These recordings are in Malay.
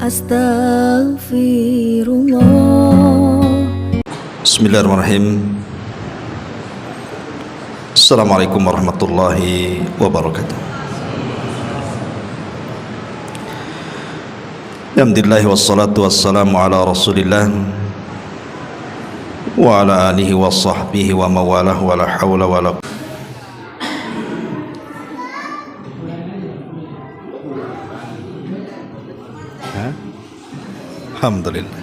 Astaghfirullah. Bismillahirrahmanirrahim. Assalamualaikum warahmatullahi wabarakatuh. Alhamdulillah wassalatu wassalamu ala rasulillah wa ala alihi wa sahbihi wa mawalah wa la hawla wa la Alhamdulillah.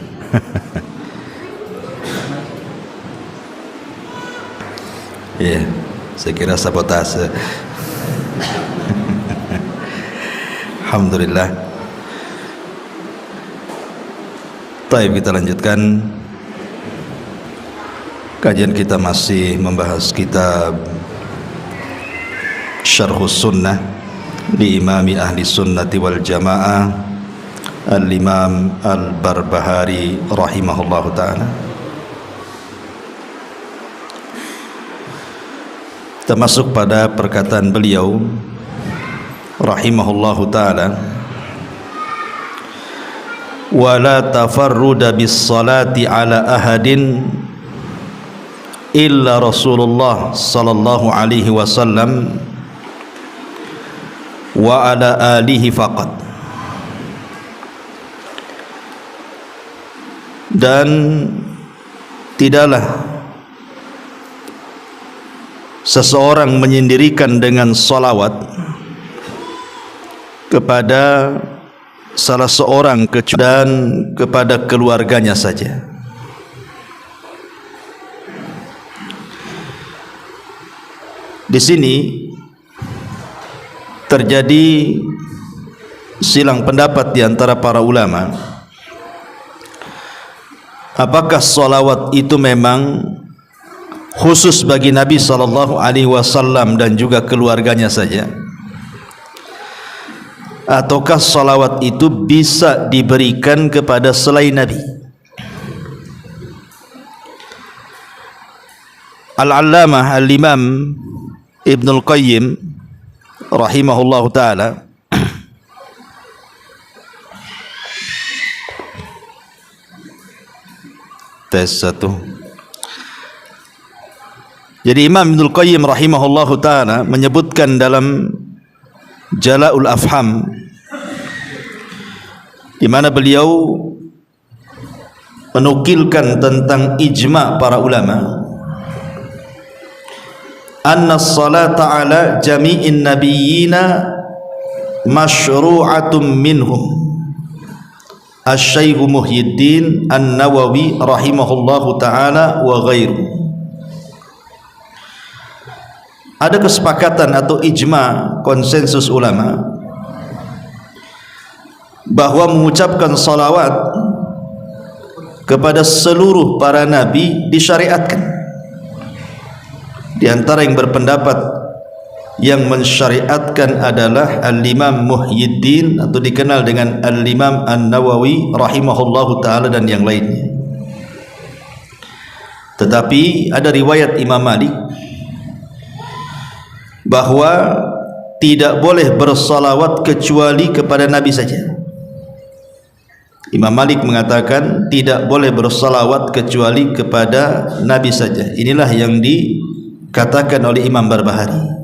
Ya, saya kira sabotase. Alhamdulillah. Baik, kita lanjutkan. Kajian kita masih membahas kitab Syarhus Sunnah di Imami Ahli Sunnati wal Jamaah Al-Imam Al-Barbahari rahimahullahu ta'ala. Kita masuk pada perkataan beliau rahimahullahu ta'ala, wala tafarruda bis salati ala ahadin illa Rasulullah sallallahu alaihi wasallam wa ala alihi faqat. Dan tidaklah seseorang menyendirikan dengan salawat kepada salah seorang dan kepada keluarganya saja. Di sini terjadi silang pendapat di antara para ulama. Apakah salawat itu memang khusus bagi Nabi sallallahu alaihi wasallam dan juga keluarganya saja, ataukah salawat itu bisa diberikan kepada selain Nabi? Al-Allamah Al-Imam Ibnul Qayyim rahimahullahu ta'ala tes satu. Jadi Imam Ibnul Qayyim rahimahullahu ta'ala menyebutkan dalam Jala'ul Afham, di mana beliau menukilkan tentang ijma' para ulama, anna salata ala jami'in nabiyyina masyru'atun minhum. Asy-Syaikh Muhyiddin An-Nawawi rahimahullahu ta'ala wa ghairu. Ada kesepakatan atau ijma', konsensus ulama, bahwa mengucapkan salawat kepada seluruh para nabi disyariatkan. Di antara yang berpendapat yang mensyariatkan adalah Al-Imam Muhyiddin atau dikenal dengan Al-Imam An-Nawawi rahimahullahu ta'ala dan yang lainnya. Tetapi ada riwayat Imam Malik bahwa tidak boleh bersalawat kecuali kepada Nabi saja. Imam Malik mengatakan tidak boleh bersalawat kecuali kepada Nabi saja. Inilah yang dikatakan oleh Imam Barbahari.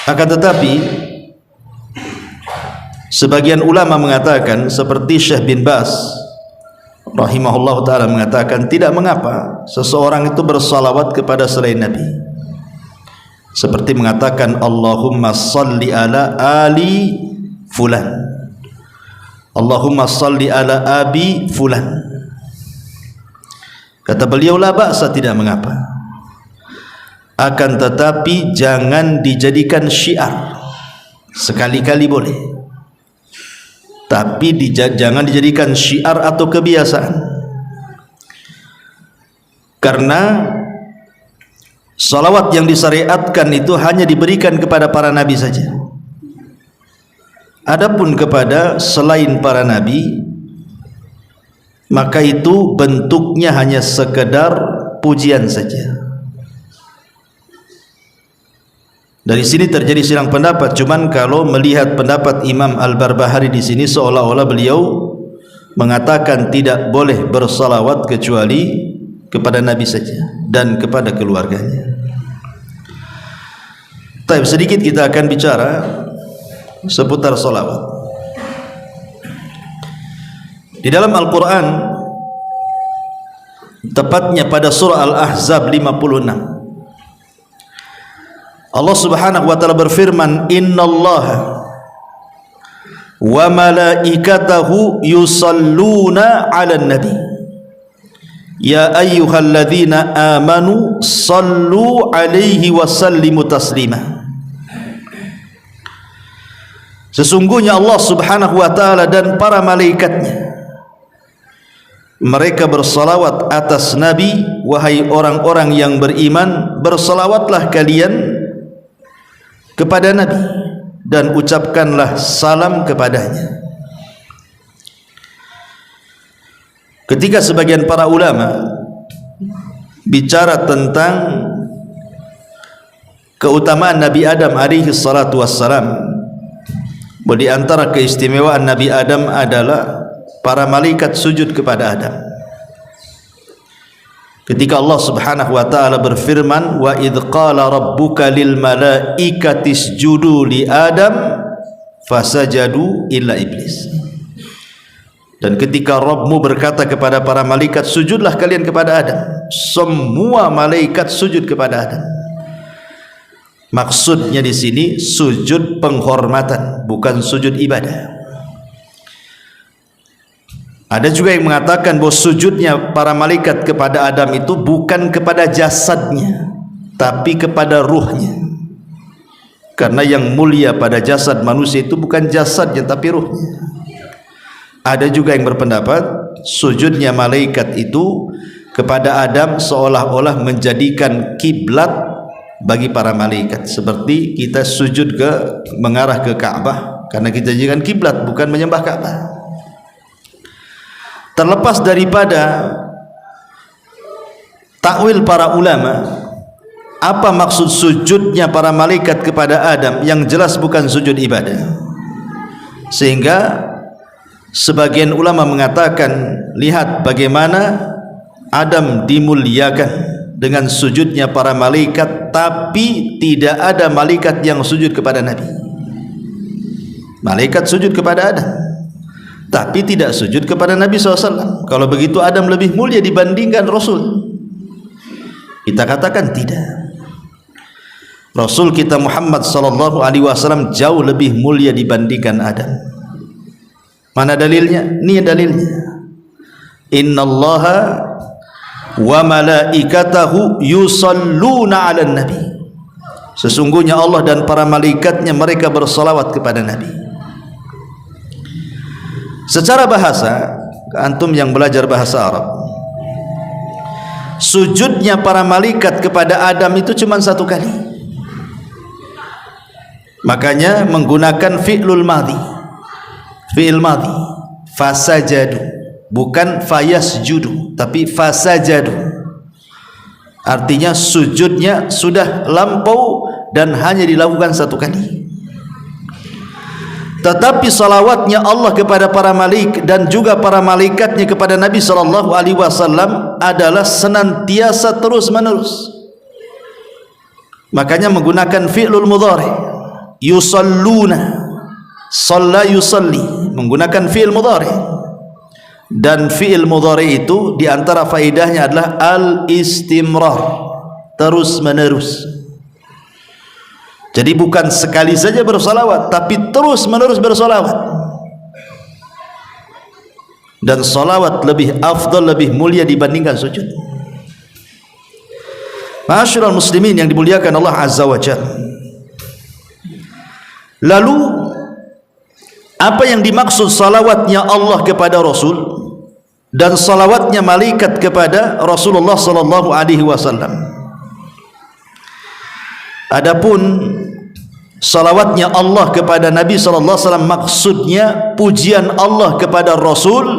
Akan tetapi sebagian ulama mengatakan, seperti Syekh bin Baz rahimahullah ta'ala mengatakan, tidak mengapa seseorang itu bersalawat kepada selain Nabi, seperti mengatakan Allahumma salli ala ali fulan, Allahumma salli ala abi fulan. Kata beliau, la ba'sa, tidak mengapa. Akan tetapi jangan dijadikan syiar. Sekali-kali boleh, tapi jangan dijadikan syiar atau kebiasaan. Karena salawat yang disyariatkan itu hanya diberikan kepada para nabi saja. Adapun kepada selain para nabi, maka itu bentuknya hanya sekedar pujian saja. Dari sini terjadi silang pendapat. Cuman kalau melihat pendapat Imam Al-Barbahari di sini, seolah-olah beliau mengatakan tidak boleh bersalawat kecuali kepada Nabi saja dan kepada keluarganya. Tapi sedikit kita akan bicara seputar salawat. Di dalam Al-Quran, tepatnya pada surah Al-Ahzab 56, Allah Subhanahu wa taala berfirman, "Innallaha wa malaikatahu yusalluna 'alan nabi ya ayyuhalladzina amanu sallu 'alaihi wa sallimu taslima." Sesungguhnya Allah Subhanahu wa taala dan para malaikatnya, mereka bersalawat atas Nabi. Wahai orang-orang yang beriman, bersalawatlah kalian kepada Nabi dan ucapkanlah salam kepadanya. Ketika sebagian para ulama bicara tentang keutamaan Nabi Adam alaihi salatu wassalam, di antara keistimewaan Nabi Adam adalah para malaikat sujud kepada Adam. Ketika Allah Subhanahu wa taala berfirman, "Wa idz qala rabbuka lil malaikati isjudu li Adam fasajadu illa iblis." Dan ketika Rabbmu berkata kepada para malaikat, sujudlah kalian kepada Adam, semua malaikat sujud kepada Adam. Maksudnya di sini sujud penghormatan, bukan sujud ibadah. Ada juga yang mengatakan bahwa sujudnya para malaikat kepada Adam itu bukan kepada jasadnya, tapi kepada ruhnya. Karena yang mulia pada jasad manusia itu bukan jasadnya, tapi ruhnya. Ada juga yang berpendapat sujudnya malaikat itu kepada Adam seolah-olah menjadikan kiblat bagi para malaikat, seperti kita sujud mengarah ke Ka'bah, karena kita jadikan kiblat, bukan menyembah Ka'bah. Terlepas daripada takwil para ulama, apa maksud sujudnya para malaikat kepada Adam, yang jelas bukan sujud ibadah. Sehingga sebagian ulama mengatakan, lihat bagaimana Adam dimuliakan dengan sujudnya para malaikat, tapi tidak ada malaikat yang sujud kepada Nabi. Malaikat sujud kepada Adam, tapi tidak sujud kepada Nabi SAW. Kalau begitu Adam lebih mulia dibandingkan Rasul. Kita katakan tidak. Rasul kita Muhammad SAW jauh lebih mulia dibandingkan Adam. Mana dalilnya? Ini dalilnya. Innallaha wa malaikatahu yusalluna 'alan nabi. Sesungguhnya Allah dan para malaikatnya mereka bersalawat kepada Nabi. Secara bahasa, antum yang belajar bahasa Arab, sujudnya para malaikat kepada Adam itu cuma satu kali. Makanya menggunakan fi'lul madhi. Fi'il madhi, fasajadu, bukan fayasjudu, tapi fasajadu. Artinya sujudnya sudah lampau dan hanya dilakukan satu kali. Tetapi salawatnya Allah kepada para malaikat dan juga para malaikatnya kepada Nabi SAW adalah senantiasa terus menerus. Makanya menggunakan fi'lul mudhari, yusalluna, shalla yusalli, menggunakan fi'il mudhari. Dan fi'il mudhari itu diantara faedahnya adalah al-istimrar, terus menerus. Jadi bukan sekali saja bersalawat, tapi terus menerus bersalawat. Dan salawat lebih afdal, lebih mulia dibandingkan sujud. Ma'asyiral muslimin yang dimuliakan Allah Azza wa Jalla. Lalu apa yang dimaksud salawatnya Allah kepada Rasul dan salawatnya malaikat kepada Rasulullah sallallahu alaihi wasallam? Adapun salawatnya Allah kepada Nabi sallallahu alaihi wasallam maksudnya pujian Allah kepada Rasul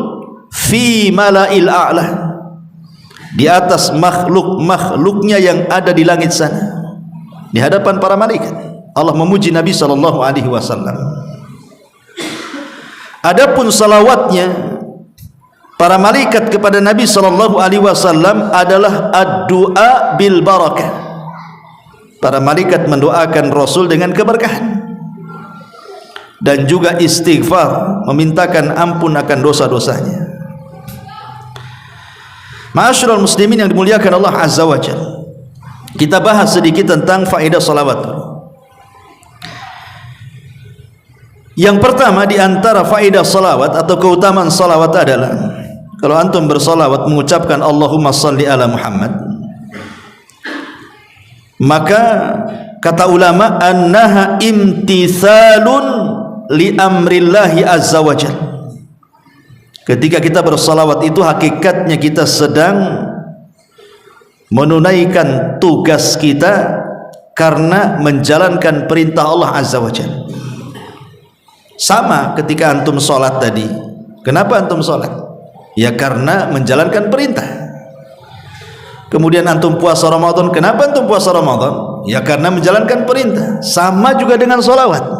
fi mala'il a'la, di atas makhluk-makhluknya yang ada di langit sana, di hadapan para malaikat. Allah memuji Nabi sallallahu alaihi wasallam. Adapun salawatnya para malaikat kepada Nabi sallallahu alaihi wasallam adalah ad-du'a bil barakah. Para malaikat mendoakan Rasul dengan keberkahan dan juga istighfar, memintakan ampun akan dosa-dosanya. Ma'asyiral muslimin yang dimuliakan Allah Azza wa Jalla, kita bahas sedikit tentang faedah salawat. Yang pertama di antara faedah salawat atau keutamaan salawat adalah kalau antum bersalawat mengucapkan Allahumma salli ala Muhammad, maka kata ulama annaha imtithalun li amrillahi azza wa jalla. Ketika kita bersalawat itu hakikatnya kita sedang menunaikan tugas kita karena menjalankan perintah Allah azza wa jalla. Sama ketika antum sholat tadi. Kenapa antum sholat? Ya karena menjalankan perintah. Kemudian antum puasa Ramadan. Kenapa antum puasa Ramadan? Ya karena menjalankan perintah. Sama juga dengan sholawat.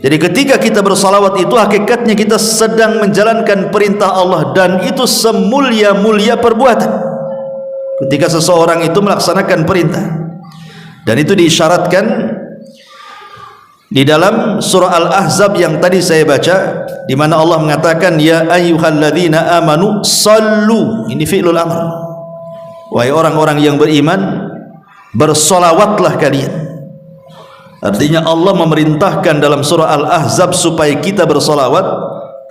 Jadi ketika kita bersalawat itu hakikatnya kita sedang menjalankan perintah Allah, dan itu semulia-mulia perbuatan ketika seseorang itu melaksanakan perintah. Dan itu diisyaratkan di dalam surah Al-Ahzab yang tadi saya baca, di mana Allah mengatakan ya ayyuhalladzina amanu sallu. Ini fi'lul amr. Wahai orang-orang yang beriman, bersolawatlah kalian. Artinya Allah memerintahkan dalam surah Al-Ahzab supaya kita bersolawat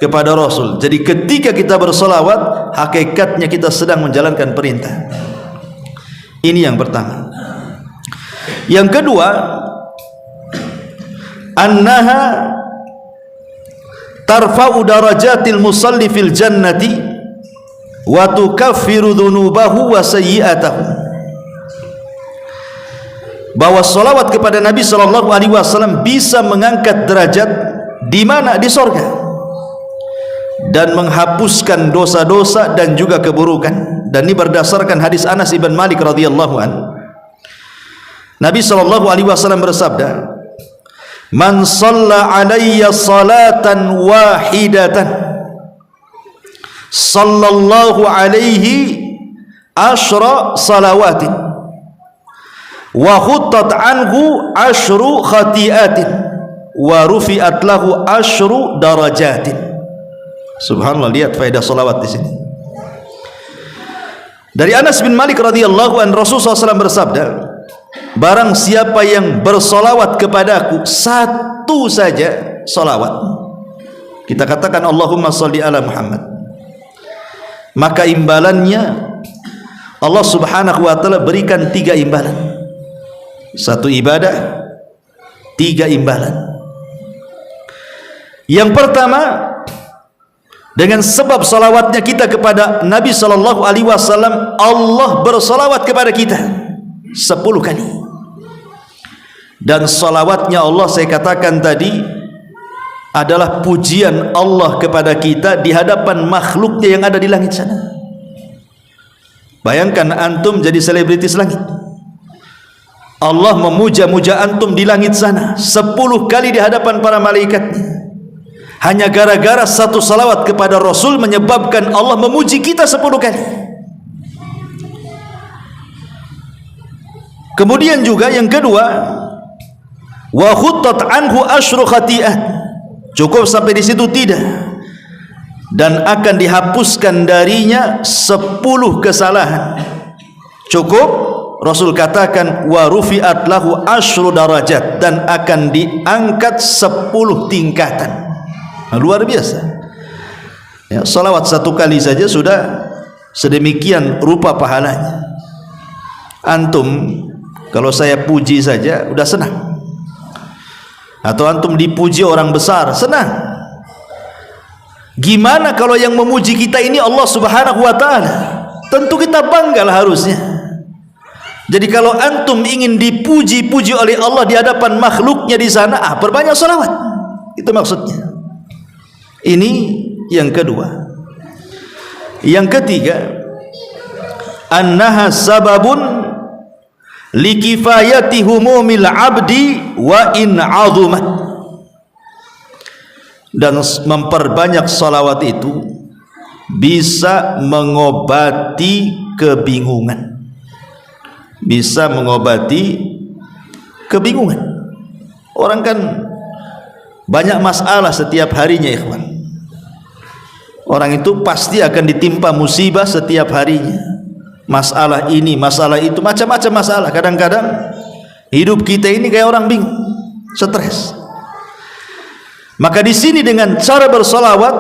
kepada Rasul. Jadi ketika kita bersolawat, hakikatnya kita sedang menjalankan perintah. Ini yang pertama. Yang kedua, annaha tarfa'u darajatil musalli fil jannati wa tukaffiru dhunubahu wa sayyi'atahu. Bahwa salawat kepada Nabi sallallahu alaihi wasallam bisa mengangkat derajat di mana? Di surga, dan menghapuskan dosa-dosa dan juga keburukan. Dan ini berdasarkan hadis Anas ibn Malik radhiyallahu anhu. Nabi sallallahu alaihi wasallam bersabda, man shalla alayya salatan wahidatan sallallahu alaihi ashra salawatin wa khuttat anhu ashru khati'atin wa rufi'at lahu ashru darajatin. Subhanallah, lihat faedah salawat di sini. Dari Anas bin Malik radhiyallahu anhu, Rasulullah SAW bersabda, barang siapa yang bersolawat kepadaku satu saja solawat, kita katakan Allahumma salli ala Muhammad, maka imbalannya Allah subhanahu wa ta'ala berikan 3 imbalan. Satu ibadah, 3 imbalan. Yang pertama, dengan sebab salawatnya kita kepada Nabi sallallahu alaihi wasallam, Allah bersalawat kepada kita 10 kali. Dan salawatnya Allah, saya katakan tadi, adalah pujian Allah kepada kita di hadapan makhluknya yang ada di langit sana. Bayangkan antum jadi selebritis langit, Allah memuja-muja antum di langit sana 10 kali di hadapan para malaikatnya. Hanya gara-gara satu salawat kepada Rasul menyebabkan Allah memuji kita 10 kali. Kemudian juga yang kedua, wa khuttat anhu asyru khati'at. Cukup sampai di situ? Tidak. Dan akan dihapuskan darinya 10 kesalahan. Cukup. Rasul katakan wa rufi'at lahu asyru darajat, dan akan diangkat 10 tingkatan. Luar biasa. Ya, salawat 1 kali saja sudah sedemikian rupa pahalanya. Antum kalau saya puji saja udah senang, atau antum dipuji orang besar senang. Gimana kalau yang memuji kita ini Allah subhanahu wa ta'ala? Tentu kita banggalah harusnya. Jadi kalau antum ingin dipuji-puji oleh Allah di hadapan makhluknya di sana, perbanyak salawat. Itu maksudnya. Ini yang kedua. Yang ketiga, annaha sababun likifayati humumil abdi wa in azumat. Dan memperbanyak salawat itu bisa mengobati kebingungan, bisa mengobati kebingungan. Orang kan banyak masalah setiap harinya, ikhwan. Orang itu pasti akan ditimpa musibah setiap harinya. Masalah ini, masalah itu, macam-macam masalah. Kadang-kadang hidup kita ini kayak orang bingung, stres. Maka di sini dengan cara bersolawat,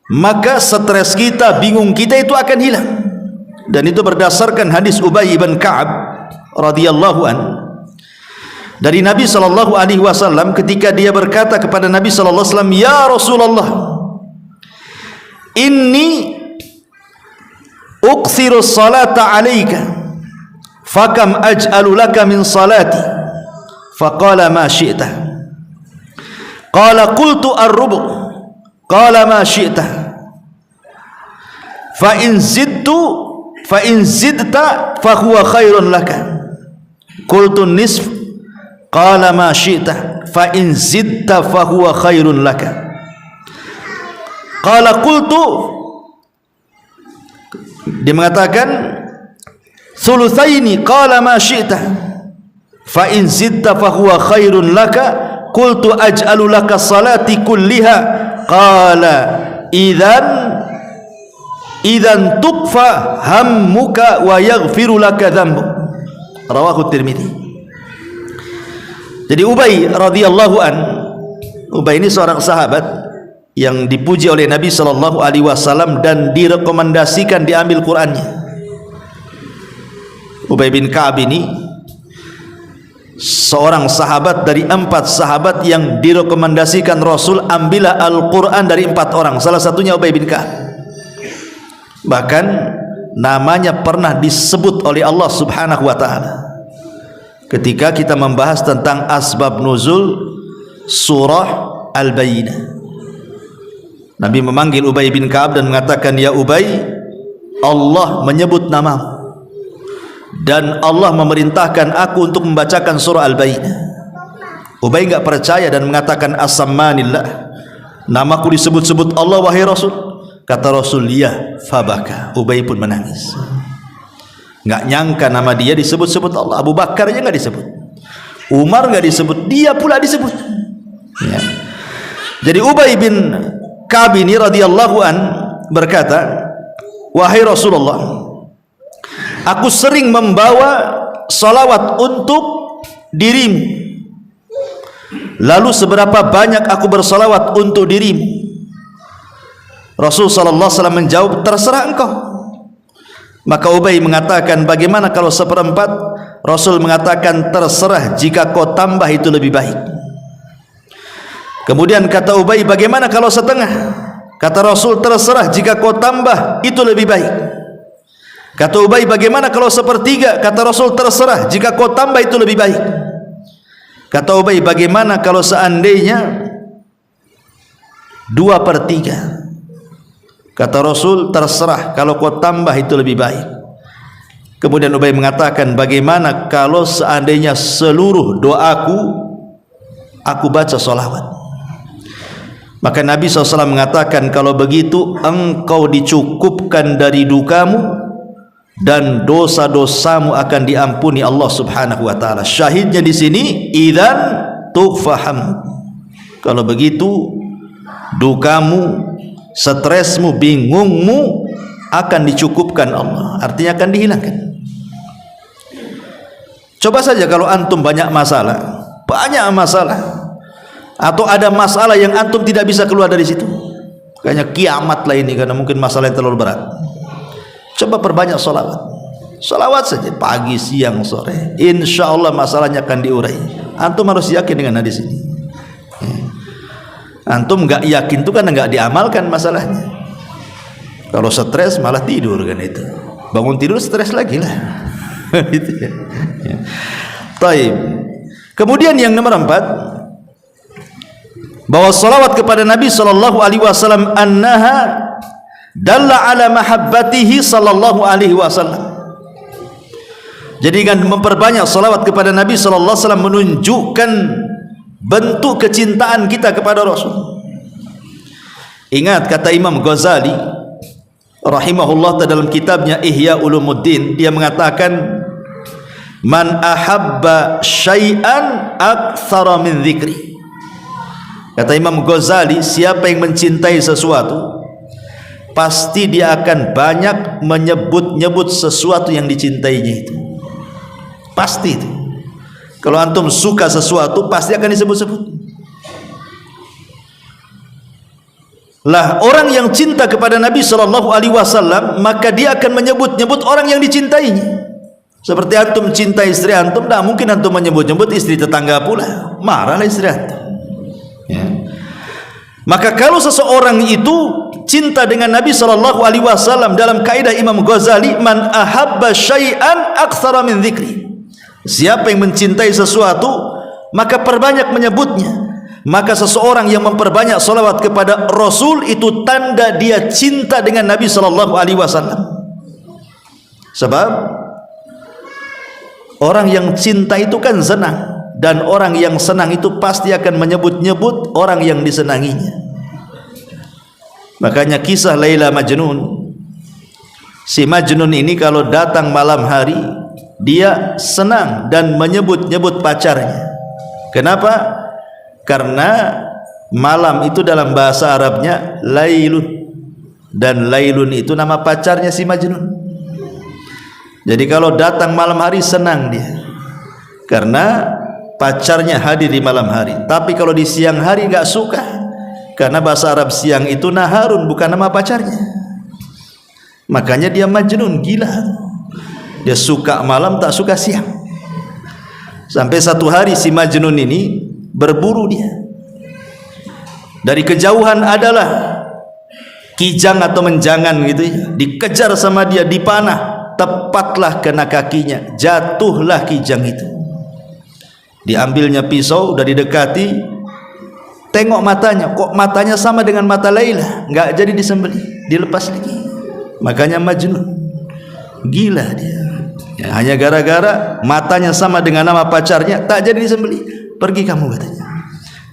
maka stres kita, bingung kita itu akan hilang. Dan itu berdasarkan hadis Ubay bin Ka'ab radhiyallahu an dari Nabi sallallahu alaihi wasallam, ketika dia berkata kepada Nabi sallallahu alaihi wasallam, "Ya Rasulullah, inni uksiru salata alaika, fakam aj'alu laka min salati?" Faqala ma syi'ta. Qala qultu ar-rubu'. Qala ma syi'ta. Fa in zidta fa huwa khairun laka. Qultu nisf. Qala ma syi'ta. Fa in zidta fa huwa khairun laka. Qala qultu, dia mengatakan thulutsaini. Qala ma syi'ta. Fa in zidta fa huwa khairun laka. Qultu aj'alu laka salati kulliha. Qala idzan tukfa hammuka wa yaghfiru laka dzambuk. Rawahu Tirmidzi. Jadi Ubay radhiyallahu an, Ubay ini seorang sahabat yang dipuji oleh Nabi sallallahu alaihi wasallam dan direkomendasikan diambil Qur'annya. Ubay bin Ka'ab ini seorang sahabat dari 4 sahabat yang direkomendasikan Rasul, ambillah Al-Quran dari 4 orang, salah satunya Ubay bin Ka'ab. Bahkan namanya pernah disebut oleh Allah subhanahu wa ta'ala ketika kita membahas tentang asbab nuzul surah Al-Bayyinah. Nabi memanggil Ubay bin Ka'ab dan mengatakan, "Ya Ubay, Allah menyebut namamu dan Allah memerintahkan aku untuk membacakan surah Al-Bayyinah." Ubay enggak percaya dan mengatakan, "As-sammanillah, namaku disebut-sebut Allah wahai Rasul." Kata Rasul, "Ya." Fabaka. Ubay pun menangis. Enggak nyangka nama dia disebut-sebut Allah. Abu Bakar aja enggak disebut, Umar enggak disebut, dia pula disebut, ya. Jadi Ubay bin Ka'ab ini radhiyallahu an berkata, "Wahai Rasulullah, aku sering membawa salawat untuk dirimu. Lalu seberapa banyak aku bersalawat untuk dirimu?" Rasul sallallahu alaihi wasallam menjawab, "Terserah engkau." Maka Ubay mengatakan, "Bagaimana kalau 1/4?" Rasul mengatakan, "Terserah, jika kau tambah itu lebih baik." Kemudian kata Ubay, "Bagaimana kalau 1/2?" Kata Rasul, "Terserah, jika kau tambah itu lebih baik." Kata Ubay, "Bagaimana kalau 1/3?" Kata Rasul, "Terserah, jika kau tambah itu lebih baik." Kata Ubay, "Bagaimana kalau seandainya 2/3?" Kata Rasul, "Terserah, kalau kau tambah itu lebih baik." Kemudian Ubay mengatakan, "Bagaimana kalau seandainya seluruh doaku aku baca salawat?" Maka Nabi SAW mengatakan, "Kalau begitu engkau dicukupkan dari dukamu dan dosa-dosamu akan diampuni Allah Subhanahu wa taala." Syahidnya di sini, idzan tughfaham. Kalau begitu dukamu, stresmu, bingungmu akan dicukupkan Allah, artinya akan dihilangkan. Coba saja kalau antum banyak masalah, atau ada masalah yang antum tidak bisa keluar dari situ, kayaknya kiamat lah ini karena mungkin masalah yang terlalu berat. Coba perbanyak salawat saja pagi, siang, sore, insya Allah masalahnya akan diurai. Antum harus yakin dengan hadis ini. Antum enggak yakin itu kan enggak diamalkan masalahnya. Kalau stres malah tidur kan itu. Bangun tidur stres lagi lah. Itu ya. Taib. Kemudian yang nomor 4, bahwa salawat kepada Nabi sallallahu alaihi wasallam annaha dalla ala mahabbatihi sallallahu alaihi wasallam. Jadi dengan memperbanyak salawat kepada Nabi sallallahu alaihi wasallam menunjukkan bentuk kecintaan kita kepada Rasul. Ingat kata Imam Ghazali rahimahullah dalam kitabnya Ihya Ulumuddin, dia mengatakan man ahabba syai'an aktsara min dzikri. Kata Imam Ghazali, siapa yang mencintai sesuatu pasti dia akan banyak menyebut-nyebut sesuatu yang dicintainya itu. Pasti itu. Kalau antum suka sesuatu pasti akan disebut-sebut. Lah orang yang cinta kepada Nabi sallallahu alaihi wasallam maka dia akan menyebut-nyebut orang yang dicintainya. Seperti antum cinta istri antum, tak mungkin antum menyebut-nyebut istri tetangga pula. Marahlah istri antum. Ya. Maka kalau seseorang itu cinta dengan Nabi sallallahu alaihi wasallam, dalam kaidah Imam Ghazali, man ahabba syai'an aktsara min dzikri. Siapa yang mencintai sesuatu maka perbanyak menyebutnya. Maka seseorang yang memperbanyak salawat kepada Rasul itu tanda dia cinta dengan Nabi sallallahu alaihi wasallam. Sebab orang yang cinta itu kan senang, dan orang yang senang itu pasti akan menyebut-nyebut orang yang disenanginya. Makanya kisah Laila Majnun, si Majnun ini kalau datang malam hari dia senang dan menyebut-nyebut pacarnya. Kenapa? Karena malam itu dalam bahasa Arabnya lailun, dan lailun itu nama pacarnya si Majnun. Jadi kalau datang malam hari senang dia karena pacarnya hadir di malam hari. Tapi kalau di siang hari enggak suka, karena bahasa Arab siang itu naharun, bukan nama pacarnya. Makanya dia Majnun, gila. Dia suka malam, tak suka siang. Sampai satu hari si Majnun ini berburu dia. Dari kejauhan adalah kijang atau menjangan gitu ya, dikejar sama dia, dipanah, tepatlah kena kakinya, jatuhlah kijang itu. Diambilnya pisau, udah didekati, tengok matanya, kok matanya sama dengan mata Laila, enggak jadi disembelih, dilepas lagi. Makanya Majnun, gila dia. Ya, hanya gara-gara matanya sama dengan nama pacarnya, tak jadi disembelih. Pergi kamu katanya,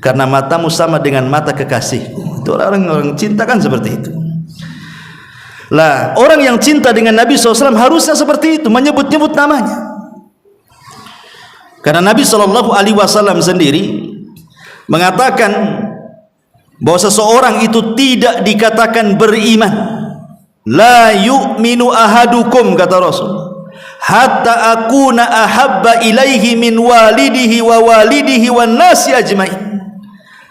karena matamu sama dengan mata kekasihku. Itu orang-orang cinta kan seperti itu. Lah orang yang cinta dengan Nabi SAW harusnya seperti itu, menyebut-nyebut namanya. Karena Nabi SAW sendiri mengatakan bahwa seseorang itu tidak dikatakan beriman. La yu'minu ahadukum, kata Rasul, hatta akuna ahabba ilaihi min walidihi wa walidihi wan nasi ajmain.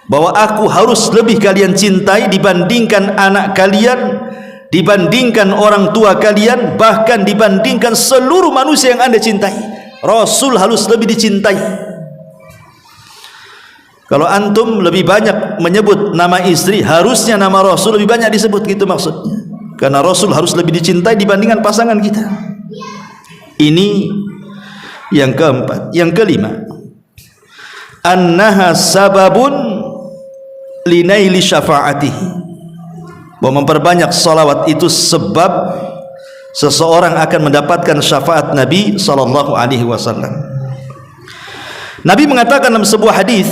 Bahwa aku harus lebih kalian cintai dibandingkan anak kalian, dibandingkan orang tua kalian, bahkan dibandingkan seluruh manusia yang Anda cintai. Rasul harus lebih dicintai. Kalau antum lebih banyak menyebut nama istri, harusnya nama Rasul lebih banyak disebut, gitu maksudnya. Karena Rasul harus lebih dicintai dibandingkan pasangan kita. Ini yang keempat. Yang kelima, annaha sababun linaili syafa'atihi. Bahwa memperbanyak salawat itu sebab seseorang akan mendapatkan syafaat Nabi sallallahu alaihi wasallam. Nabi mengatakan dalam sebuah hadis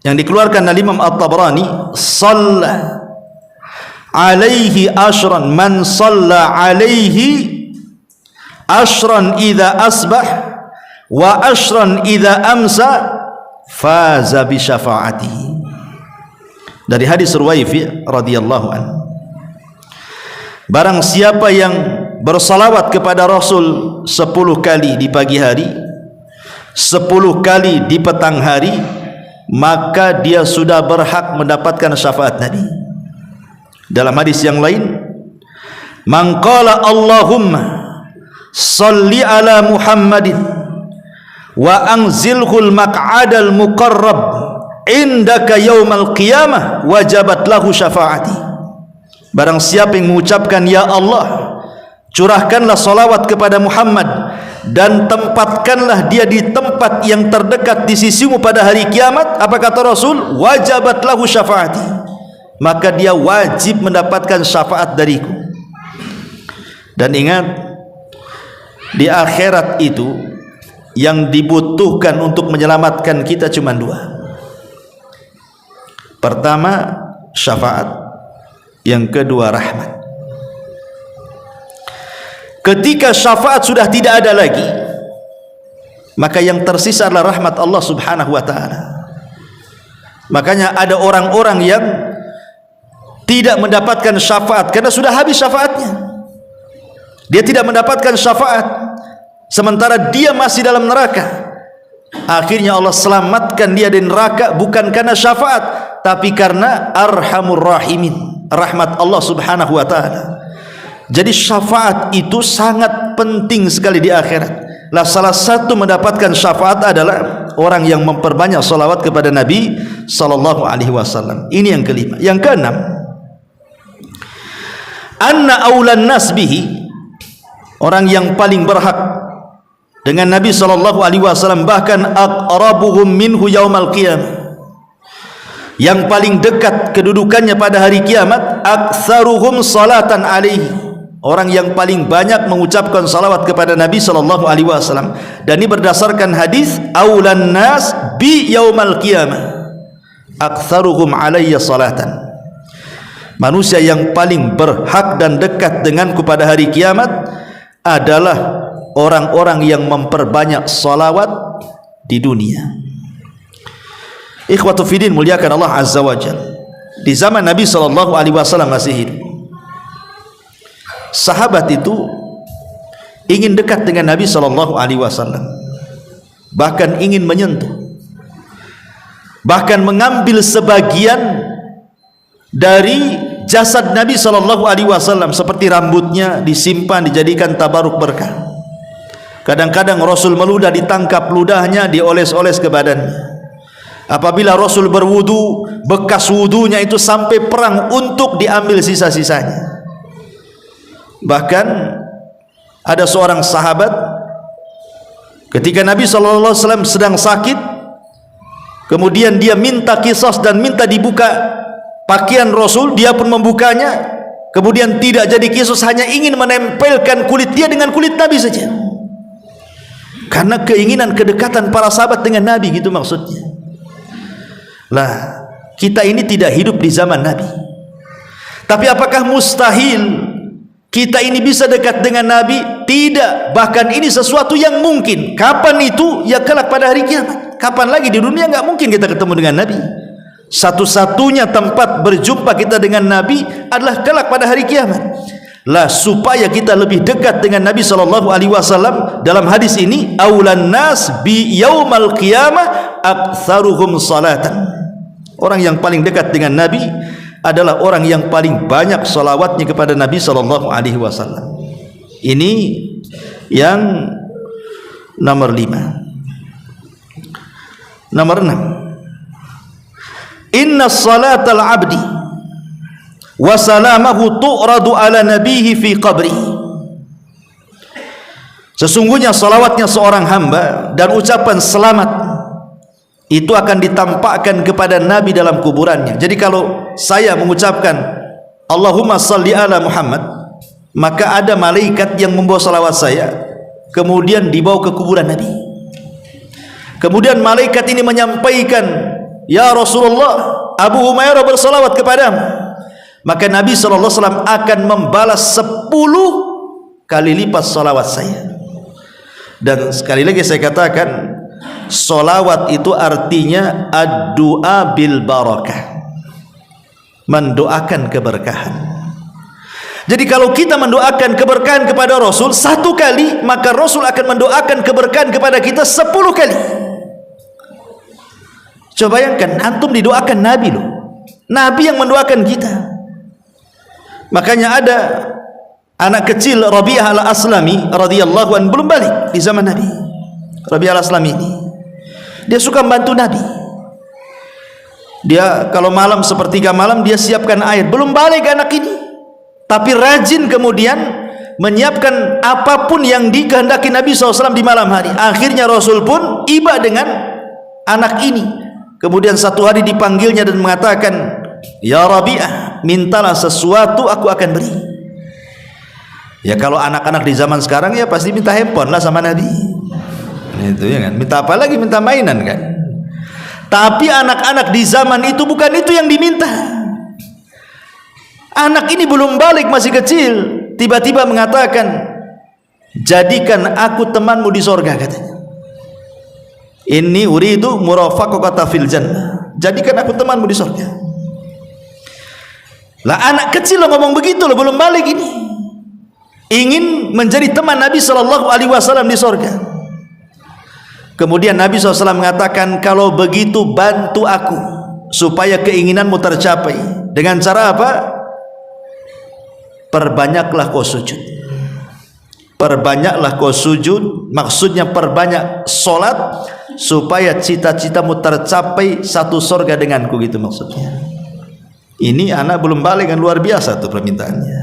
yang dikeluarkan oleh Imam At-Tabrani, "Shalla alaihi ashran man shalla alaihi ashran idza asbah wa ashran idza amsa faza bi syafaatihi." Dari hadis Ruwaifi radhiyallahu anhu, barang siapa yang bersalawat kepada Rasul 10 kali di pagi hari, 10 kali di petang hari, maka dia sudah berhak mendapatkan syafaat Nabi. Dalam hadis yang lain, man qala Allahumma salli ala Muhammadin wa anzilhul maq'adal muqarrab indaka yaumal qiyamah wajabat lahu syafaati. Barang siapa yang mengucapkan ya Allah, curahkanlah salawat kepada Muhammad dan tempatkanlah dia di tempat yang terdekat di sisimu pada hari kiamat, apa kata Rasul? Wajabat lahu syafaati, maka dia wajib mendapatkan syafaat dariku. Dan ingat, Di akhirat itu yang dibutuhkan untuk menyelamatkan kita cuma dua. Pertama syafaat, yang kedua rahmat. Ketika syafaat sudah tidak ada lagi, maka yang tersisa adalah rahmat Allah subhanahu wa ta'ala. Makanya ada orang-orang yang tidak mendapatkan syafaat karena sudah habis syafaatnya. Dia tidak mendapatkan syafaat sementara dia masih dalam neraka. Akhirnya Allah selamatkan dia dari neraka bukan karena syafaat, tapi karena arhamur rahimin, rahmat Allah subhanahu wa ta'ala. Jadi syafaat itu sangat penting sekali di akhirat. Lah salah satu mendapatkan syafaat adalah orang yang memperbanyak salawat kepada Nabi sallallahu alaihi wasallam. Ini yang kelima. Yang keenam, anna aulan nas bihi, orang yang paling berhak dengan Nabi sallallahu alaihi wasallam, bahkan aqrabuhum minhu yaumal qiyamah, yang paling dekat kedudukannya pada hari kiamat, aktsaruhum salatan alaihi, orang yang paling banyak mengucapkan salawat kepada Nabi sallallahu alaihi wasallam. Dan ini berdasarkan hadis aulan nas bi yaumal qiyamah aktsaruhum alayya salatan. Manusia yang paling berhak dan dekat denganku pada hari kiamat adalah orang-orang yang memperbanyak salawat di dunia. Ikhwatu fiddin, muliakan Allah azza wa jalla. Di zaman Nabi sallallahu alaihi wasallam masih hidup, sahabat itu ingin dekat dengan Nabi sallallahu alaihi wasallam, bahkan ingin menyentuh, bahkan mengambil sebagian dari jasad Nabi sallallahu alaihi wasallam, seperti rambutnya disimpan dijadikan tabaruk berkah. Kadang-kadang Rasul meludah, ditangkap ludahnya, dioles-oles ke badannya. Apabila Rasul berwudu, bekas wudunya itu sampai perang untuk diambil sisa-sisanya. Bahkan ada seorang sahabat ketika Nabi SAW sedang sakit, kemudian dia minta qisas dan minta dibuka pakaian Rasul, dia pun membukanya, kemudian tidak jadi qisas, hanya ingin menempelkan kulit dia dengan kulit Nabi saja, karena keinginan kedekatan para sahabat dengan Nabi, gitu maksudnya. Lah, kita ini tidak hidup di zaman Nabi, tapi apakah mustahil kita ini bisa dekat dengan Nabi? Tidak, bahkan ini sesuatu yang mungkin. Kapan itu? Ya kelak pada hari kiamat. Kapan lagi? Di dunia nggak mungkin kita ketemu dengan Nabi. Satu-satunya tempat berjumpa kita dengan Nabi adalah kelak pada hari kiamat. Lah, supaya kita lebih dekat dengan Nabi sallallahu alaihi wasallam, dalam hadis ini aulan nas bi yaumal qiyamah aktsaruhum salatan. Orang yang paling dekat dengan Nabi adalah orang yang paling banyak salawatnya kepada Nabi sallallahu alaihi wasallam. Ini yang nomor 5. Nomor 6, inna salatal abdi wa salamahu tu'radu ala nabihi fi qabri. Sesungguhnya salawatnya seorang hamba dan ucapan selamat itu akan ditampakkan kepada Nabi dalam kuburannya. Jadi kalau saya mengucapkan Allahumma salli ala Muhammad, maka ada malaikat yang membawa salawat saya, kemudian dibawa ke kuburan Nabi. Kemudian malaikat ini menyampaikan, ya Rasulullah, Abu Humairah bersalawat kepadamu. Maka Nabi SAW akan membalas 10 kali lipat salawat saya. Dan sekali lagi saya katakan, salawat itu artinya ad-du'a bil barakah, mendoakan keberkahan. Jadi kalau kita mendoakan keberkahan kepada Rasul 1 kali, maka Rasul akan mendoakan keberkahan kepada kita 10 kali. Coba bayangkan, antum didoakan Nabi loh, Nabi yang mendoakan kita. Makanya ada anak kecil Rabi'ah al-Aslami radhiyallahu anhu, belum balik di zaman Nabi. Rabi'ah al-Aslami ini dia suka membantu Nabi. Dia kalau malam sepertiga malam dia siapkan air. Belum balik anak ini, tapi rajin kemudian menyiapkan apapun yang dikehendaki Nabi SAW di malam hari. Akhirnya Rasul pun iba dengan anak ini. Kemudian satu hari dipanggilnya dan mengatakan, ya Rabi'ah, mintalah sesuatu aku akan beri. Ya kalau anak-anak di zaman sekarang ya pasti minta handphone lah sama Nabi. Itu ya kan, minta apa lagi, minta mainan kan. Tapi anak-anak di zaman itu bukan itu yang diminta. Anak ini belum balik, masih kecil, tiba-tiba mengatakan, jadikan aku temanmu di sorga, katanya. Inni uridu murafaqata fil jannah, jadikan aku temanmu di sorga. Lah anak kecil lo ngomong begitu lo, belum balik ini, ingin menjadi teman Nabi SAW di sorga. Kemudian Nabi SAW mengatakan, kalau begitu bantu aku supaya keinginanmu tercapai. Dengan cara apa? Perbanyaklah kau sujud. Perbanyaklah kau sujud, maksudnya perbanyak solat supaya cita-citamu tercapai satu sorga denganku, gitu maksudnya. Ini anak belum balik kan, luar biasa tuh permintaannya.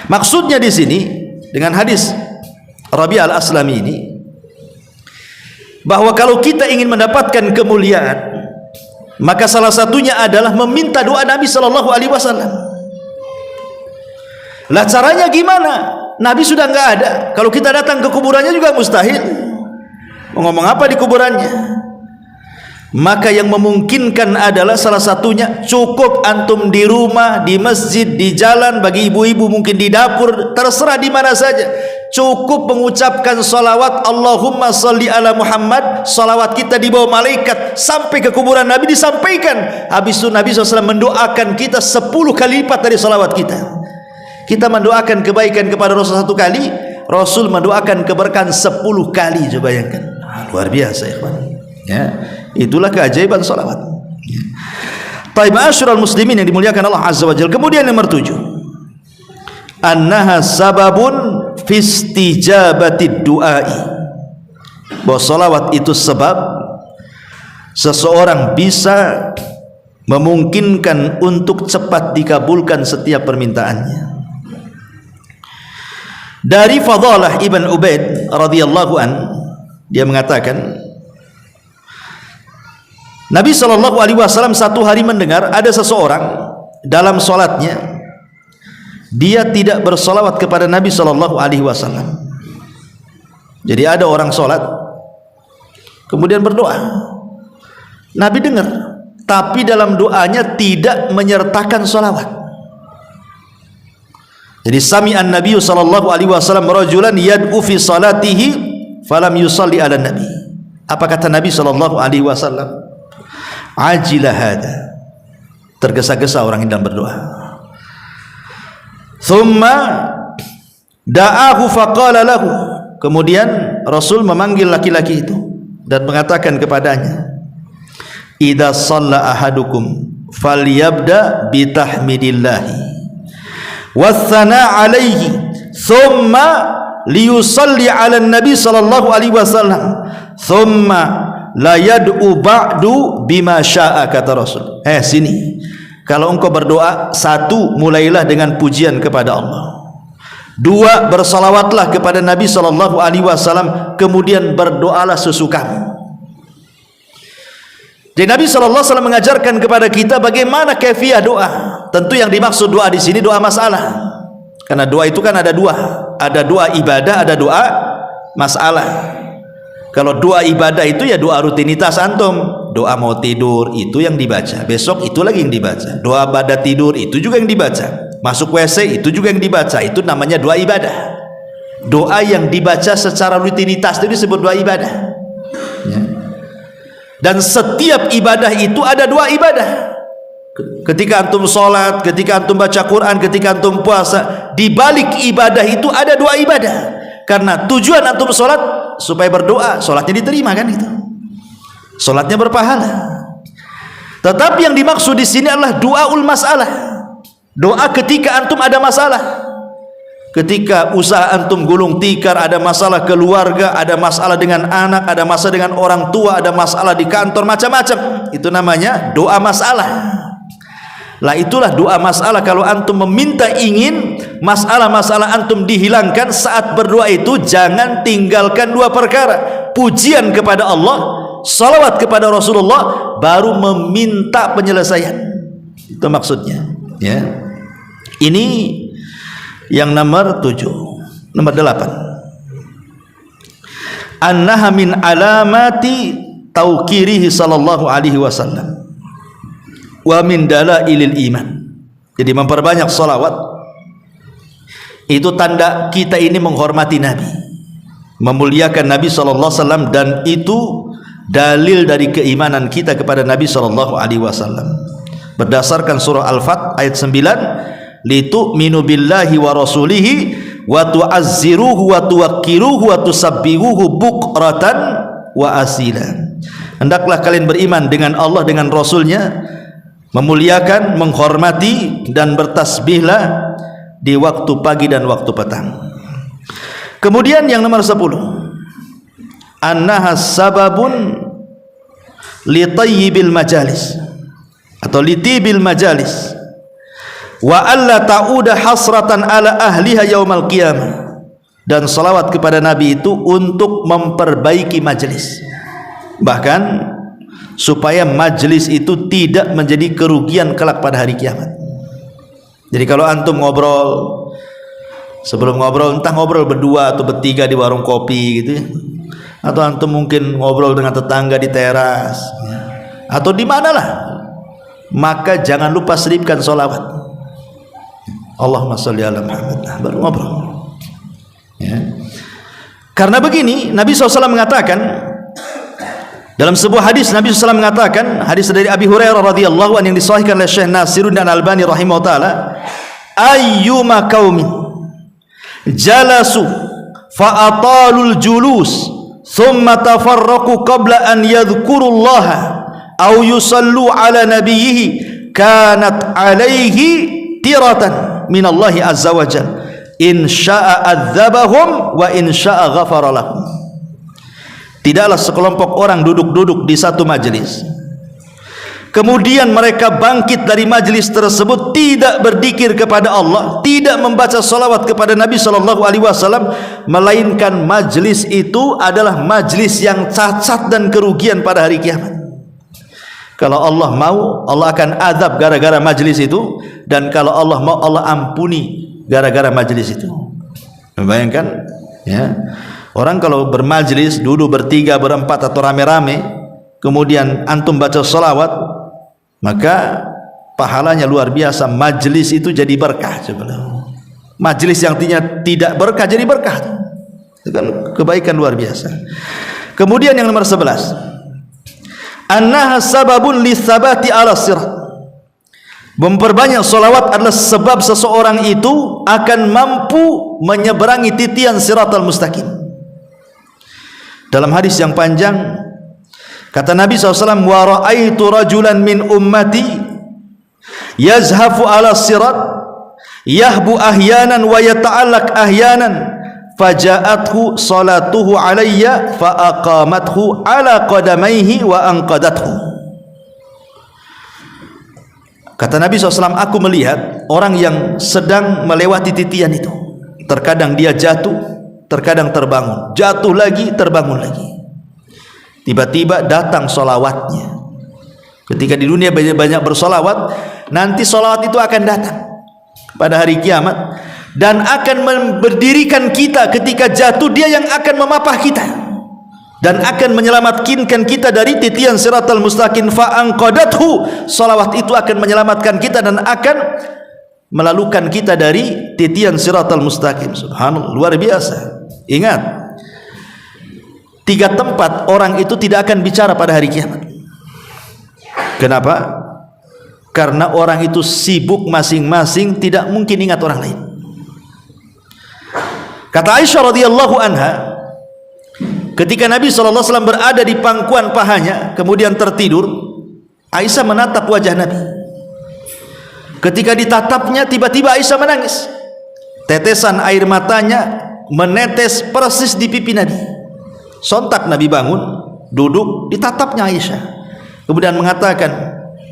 Maksudnya di sini dengan hadis Rabi' al-Aslami ini, bahwa kalau kita ingin mendapatkan kemuliaan, maka salah satunya adalah meminta doa Nabi SAW. Lah caranya gimana? Nabi sudah nggak ada. Kalau kita datang ke kuburannya juga mustahil. Mau ngomong apa di kuburannya? Maka yang memungkinkan adalah salah satunya, cukup antum di rumah, di masjid, di jalan, bagi ibu-ibu mungkin di dapur, terserah di mana saja, cukup mengucapkan salawat Allahumma salli ala Muhammad. Salawat kita dibawa malaikat sampai ke kuburan Nabi, disampaikan. Habis itu Nabi SAW mendoakan kita 10 kali lipat dari salawat kita. Kita mendoakan kebaikan kepada Rasul 1 kali, Rasul mendoakan keberkahan 10 kali. Coba bayangkan, luar biasa ya kawan. Ya, itulah keajaiban salawat. Taib asyrul muslimin yang dimuliakan Allah Azza wa Jalla. Kemudian nomor 7, annaha sababun fi istijabati du'ai, bahwa salawat itu sebab seseorang bisa memungkinkan untuk cepat dikabulkan setiap permintaannya. Dari Fadalah ibn Ubaid radhiyallahu an, dia mengatakan, Nabi SAW satu hari mendengar ada seseorang dalam solatnya, dia tidak bersolawat kepada Nabi SAW. Jadi ada orang solat kemudian berdoa, Nabi dengar, tapi dalam doanya tidak menyertakan solawat. Jadi sami'an Nabi SAW rajulan yad'u fi salatihi falam yusalli ala Nabi. Apa kata Nabi SAW? Ajilah hada, tergesa-gesa orang yang berdoa. Thumma da'ahu faqala lahu, kemudian Rasul memanggil laki-laki itu dan mengatakan kepadanya, idza shalla ahadukum falyabda bitahmidillahi wathana alaihi thumma liyusalli ala nabi sallallahu alaihi wasallam thumma la yad'u ba'du bima sya'a, kata Rasul. Sini, kalau engkau berdoa, 1, mulailah dengan pujian kepada Allah. 2, bersalawatlah kepada Nabi SAW, kemudian berdoalah sesukamu. Jadi Nabi SAW mengajarkan kepada kita bagaimana kaifiah doa. Tentu yang dimaksud doa di sini doa masalah, karena doa itu kan ada 2, ada doa ibadah, ada doa masalah. Kalau doa ibadah itu ya doa rutinitas antum, doa mau tidur itu yang dibaca, besok itu lagi yang dibaca. Doa pada tidur itu juga yang dibaca, masuk WC itu juga yang dibaca, itu namanya doa ibadah. Doa yang dibaca secara rutinitas itu disebut doa ibadah ya. Dan setiap ibadah itu ada doa ibadah. Ketika antum sholat, ketika antum baca Quran, ketika antum puasa, di balik ibadah itu ada doa ibadah. Karena tujuan antum sholat supaya berdoa, sholatnya diterima kan itu, sholatnya berpahala. Tetapi yang dimaksud di sini adalah doaul masalah, doa ketika antum ada masalah, ketika usaha antum gulung tikar, ada masalah keluarga, ada masalah dengan anak, ada masalah dengan orang tua, ada masalah di kantor, macam-macam, itu namanya doa masalah. Lah itulah doa masalah. Kalau antum meminta ingin masalah-masalah antum dihilangkan saat berdoa itu, jangan tinggalkan 2 perkara: pujian kepada Allah, salawat kepada Rasulullah, baru meminta penyelesaian. Itu maksudnya ya. Ini Yang nomor 7. Nomor 8. Annaha min alamati tauqirihi sallallahu alaihi wasallam wa min dalailil iman. Jadi memperbanyak salawat itu tanda kita ini menghormati Nabi, memuliakan Nabi sallallahu alaihi wasallam, dan itu dalil dari keimanan kita kepada Nabi sallallahu alaihi wasallam. Berdasarkan surah Al-Fat ayat 9, litu'minu billahi wa rasulihi wa tu'azziruhu wa tuwaqqiruhu wa tusabbihuhu bukratan wa asila. Hendaklah kalian beriman dengan Allah, dengan Rasulnya, memuliakan, menghormati dan bertasbihlah di waktu pagi dan waktu petang. Kemudian yang nomor 10, annaha sababun li tayyibil majalis atau li tibil majalis wa alla ta'uda hasratan ala ahliha yaumal qiyamah. Dan salawat kepada Nabi itu untuk memperbaiki majelis, bahkan supaya majelis itu tidak menjadi kerugian kelak pada hari kiamat. Jadi kalau antum ngobrol, sebelum ngobrol entah ngobrol berdua atau bertiga di warung kopi gitu ya, atau antum mungkin ngobrol dengan tetangga di teras atau di manalah, maka jangan lupa selipkan sholawat. Allahumma sholli ala Muhammad, baru ngobrol ya. Karena begini, Nabi SAW mengatakan dalam sebuah hadis, Nabi SAW mengatakan, hadis dari Abi Hurairah radhiyallahu anhu yang disahihkan oleh Syekh Nasiruddin Al-Albani rahimahullah taala, ayyuma qaumin jalasu fa atalul julus thumma tafarraqu qabla an yadhkurullaha aw yusallu ala nabiyhi kanat alaihi tiratan minallahi azza wa jalla in syaa adzabahum wa in syaa ghafara lahum. Tidaklah sekelompok orang duduk-duduk di satu majelis, kemudian mereka bangkit dari majelis tersebut tidak berzikir kepada Allah, tidak membaca salawat kepada Nabi sallallahu alaihi wasallam, melainkan majelis itu adalah majelis yang cacat dan kerugian pada hari kiamat. Kalau Allah mau, Allah akan azab gara-gara majelis itu, dan kalau Allah mau, Allah ampuni gara-gara majelis itu. Bayangkan ya, orang kalau bermajlis duduk bertiga, berempat atau rame-rame, kemudian antum baca salawat, maka pahalanya luar biasa. Majlis itu jadi berkah. Majlis yang tidak berkah jadi berkah. Itu kan kebaikan luar biasa. Kemudian yang nomor 11, annaha sababun lisabati ala sirat. Memperbanyak salawat adalah sebab seseorang itu akan mampu menyeberangi titian siratal mustaqim. Dalam hadis yang panjang kata Nabi SAW, wa ra'aitu rajulan min ummati yazhafu ala sirat yahbu ahyanan wa yata'allak ahyanan faja'athu salatuhu alayya fa aqamathu ala qadamaihi wa anqadathu. Kata Nabi SAW, aku melihat orang yang sedang melewati titian itu, terkadang dia jatuh, terkadang terbangun, jatuh lagi, terbangun lagi. Tiba-tiba datang solawatnya. Ketika di dunia banyak bersolawat, nanti solawat itu akan datang pada hari kiamat dan akan berdirikan kita. Ketika jatuh, dia yang akan memapah kita dan akan menyelamatkan kita dari titian siratal mustaqim. Fa'anqadathu, solawat itu akan menyelamatkan kita dan akan melalukan kita dari titian siratal mustaqim. Subhanallah, luar biasa. Ingat, 3 tempat orang itu tidak akan bicara pada hari kiamat. Kenapa? Karena orang itu sibuk masing-masing, tidak mungkin ingat orang lain. Kata Aisyah radhiyallahu anha, ketika Nabi SAW berada di pangkuan pahanya kemudian tertidur, Aisyah menatap wajah Nabi. Ketika ditatapnya, tiba-tiba Aisyah menangis. Tetesan air matanya menetes persis di pipi Nabi. Sontak Nabi bangun, duduk, ditatapnya Aisyah, kemudian mengatakan,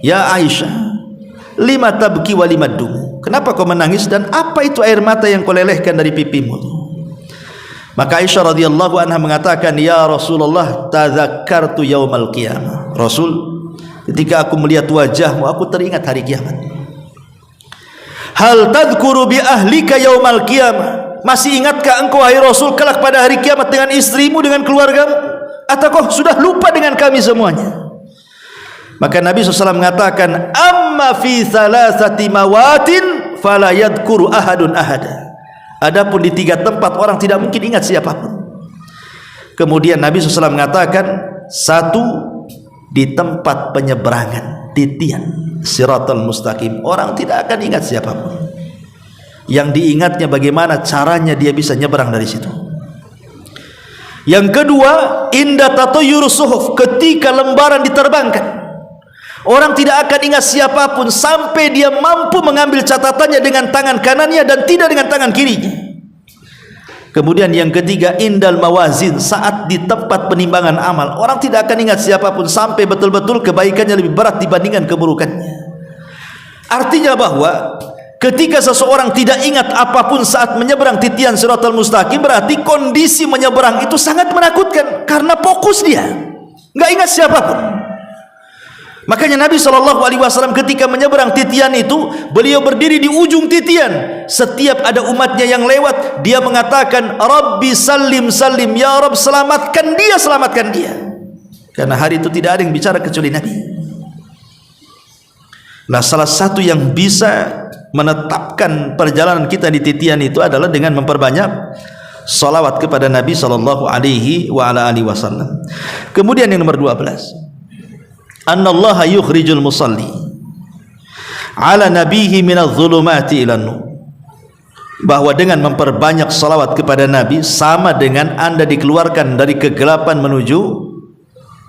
ya Aisyah, lima tabki wa lima dum, kenapa kau menangis dan apa itu air mata yang kau lelehkan dari pipimu? Maka Aisyah radhiyallahu anha mengatakan, ya Rasulullah, tadzakartu yaumal qiyamah. Rasul, ketika aku melihat wajahmu, aku teringat hari kiamat. hal tadhkuru bi ahlika yaumal qiyamah, masih ingatkah engkau wahai Rasul kelak pada hari kiamat dengan istrimu, dengan keluargamu, ataukah sudah lupa dengan kami semuanya? Maka Nabi SAW mengatakan, amma fi thalathati mawatin fala yadhkuru ahadun ahada. Adapun di 3 tempat orang tidak mungkin ingat siapapun. Kemudian Nabi SAW mengatakan, 1 di tempat penyeberangan, titian Siratal Mustaqim, orang tidak akan ingat siapapun. Yang diingatnya bagaimana caranya dia bisa nyeberang dari situ. Yang kedua, inda tatayur suhuf, ketika lembaran diterbangkan, orang tidak akan ingat siapapun sampai dia mampu mengambil catatannya dengan tangan kanannya dan tidak dengan tangan kirinya. Kemudian yang ketiga, indal mawazin, saat di tempat penimbangan amal, orang tidak akan ingat siapapun sampai betul-betul kebaikannya lebih berat dibandingkan keburukannya. Artinya bahwa ketika seseorang tidak ingat apapun saat menyeberang titian Siratal Mustaqim, berarti kondisi menyeberang itu sangat menakutkan karena fokus dia, nggak ingat siapapun. Makanya Nabi SAW ketika menyeberang titian itu, beliau berdiri di ujung titian. Setiap ada umatnya yang lewat, dia mengatakan, Rabbi salim salim, ya Rabb selamatkan dia, selamatkan dia. Karena hari itu tidak ada yang bicara kecuali Nabi. Nah, salah satu yang bisa menetapkan perjalanan kita di titian itu adalah dengan memperbanyak salawat kepada Nabi SAW. Kemudian yang nomor 12, annallaha yukhrijul musalli ala nabihi minadh dhulumati ilan nur, bahwa dengan memperbanyak salawat kepada Nabi sama dengan Anda dikeluarkan dari kegelapan menuju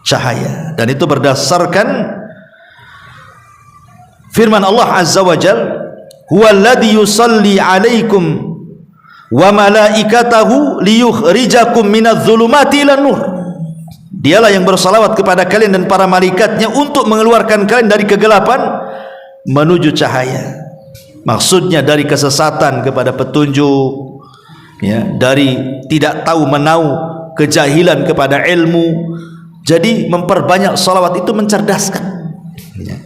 cahaya. Dan itu berdasarkan firman Allah Azza wa Jalla, huwallazi yusalli alaikum wa malaikatahu liyukhrijakum minadh dhulumati ilan nur. Dialah yang bersalawat kepada kalian dan para malaikatnya untuk mengeluarkan kalian dari kegelapan menuju cahaya. Maksudnya dari kesesatan kepada petunjuk, ya, dari tidak tahu menau, kejahilan kepada ilmu. Jadi memperbanyak salawat itu mencerdaskan, ya.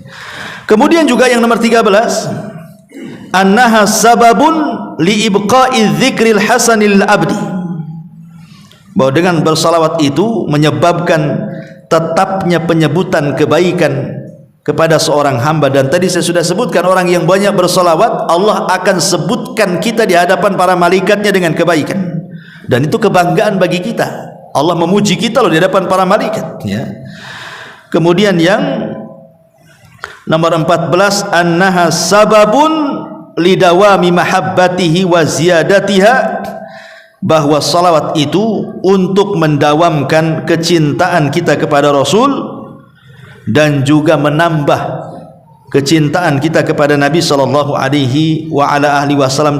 Kemudian juga yang nomor 13, annaha sababun li ibqa'i dzikril hasanil abdi, bahwa dengan bersalawat itu menyebabkan tetapnya penyebutan kebaikan kepada seorang hamba. Dan tadi saya sudah sebutkan, orang yang banyak bersalawat, Allah akan sebutkan kita di hadapan para malaikatnya dengan kebaikan, dan itu kebanggaan bagi kita. Allah memuji kita loh di hadapan para malaikat, ya. Kemudian yang nomor 14, annaha sababun lidawami mahabbatihi wa ziyadatiha, bahwa salawat itu untuk mendawamkan kecintaan kita kepada Rasul dan juga menambah kecintaan kita kepada Nabi SAW,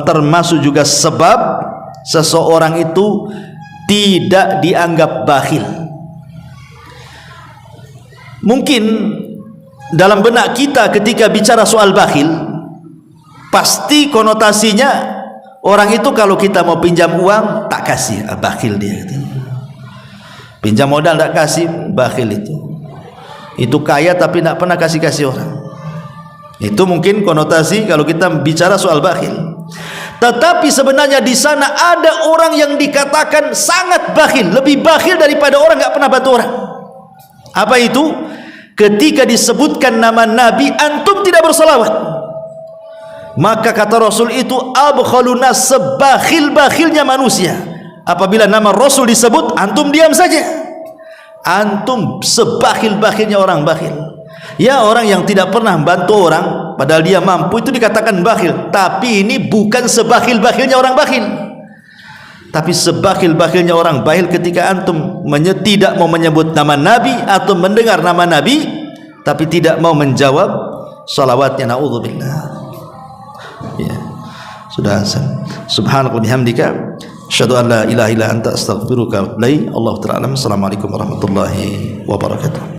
termasuk juga sebab seseorang itu tidak dianggap bakhil. Mungkin dalam benak kita ketika bicara soal bakhil, pasti konotasinya orang itu kalau kita mau pinjam uang tak kasih, bakhil dia. Pinjam modal tak kasih, bakhil itu. Itu kaya tapi tak pernah kasih-kasih orang. Itu mungkin konotasi kalau kita bicara soal bakhil. Tetapi sebenarnya di sana ada orang yang dikatakan sangat bakhil, lebih bakhil daripada orang tak pernah bantu orang. Apa itu? Ketika disebutkan nama Nabi, antum tidak bersalawat. Maka kata Rasul itu abkhaluna, sebakhil-bakhilnya manusia. Apabila nama Rasul disebut, antum diam saja. Antum sebakhil-bakhilnya orang bakhil. Ya, orang yang tidak pernah bantu orang padahal dia mampu itu dikatakan bakhil. Tapi ini bukan sebakhil-bakhilnya orang bakhil, tapi sebakhil-bakhilnya orang bakhil ketika antum tidak mau menyebut nama Nabi atau mendengar nama Nabi tapi tidak mau menjawab salawatnya. Na'udzubillah. Ya, sudah azan. Subhanallah bihamdika, asyhadu an la ilaha illa anta, astaghfiruka wa atubu ilaik. Allahu ta'ala. Assalamualaikum warahmatullahi wabarakatuh.